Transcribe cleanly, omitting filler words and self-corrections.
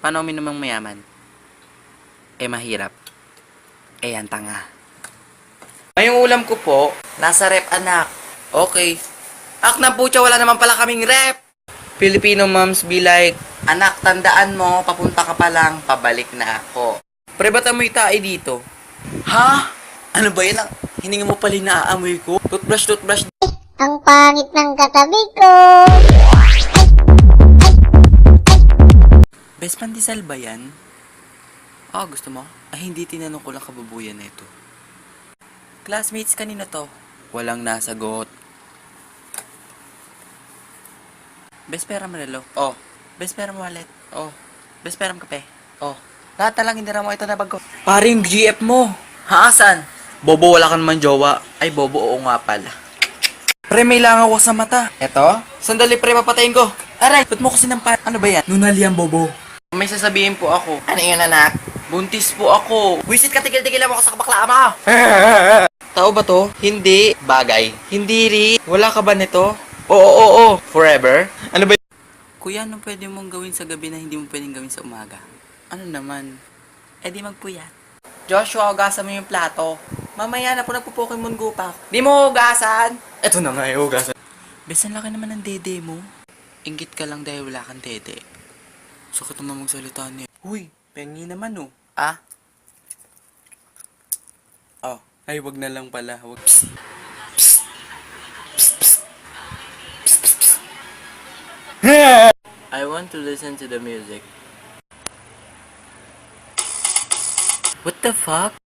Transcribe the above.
Paano uminom ng mayaman? Eh, mahirap. Eh, ang tanga. Ngayong ulam ko po, nasa rep, anak. Okay. Ak na putya, wala naman pala kaming rep. Filipino moms be like, anak, tandaan mo, papunta ka pa lang, pabalik na ako. Pre, ba't amoy tae dito? Ha? Ano ba yan? Hininga mo pala na aamoy ko? Toothbrush, toothbrush. Ang pangit ng katabi ko. Best pandesal ba yan? Ah, gusto mo? Ay, hindi, tinanong ko lang kababuyan na ito. Classmates, kanina to? Walang nasagot. Best pera mo relo? Oh. Best pera mo wallet? Oh. Best pera mo kape? Oh. Lahat na lang, hindi mo ito na bago. Pare, yung GF mo. Haasan? Bobo, wala ka naman jowa. Ay, bobo, oo nga pala. Pre, may langaw ko sa mata. Eto? Sandali, pre, papatayin ko. Aray, ba't mo kasi nampan? Ano ba yan? Nunalian, bobo. May sasabihin po ako. Ano yun, anak? Buntis po ako. Wisit ka, tigil-tigil mo ako sa kabakla mo. Tao ba to? Hindi. Bagay. Hindi rin. Wala ka ba nito? Oo. Forever? Ano ba? Kuya, anong pwede mong gawin sa gabi na hindi mo pwedeng gawin sa umaga? Ano naman? Eh di magpuyat. Joshua, hugasan mo yung plato. Mamaya na po nagpo-Pokemon Go pa. Di mo hugasan? Eto na nga yung hugasan. Bes, ang laki naman ng dede mo. Inggit ka lang dahil wala kang dede. Sakit naman magsalita niya. Uy, pengi naman oh. Ah? Oh, ay wag na lang pala. Wag. Psst. Psst. Psst. Psst. Psst. Psst. Psst. I want to listen to the music. What the fuck?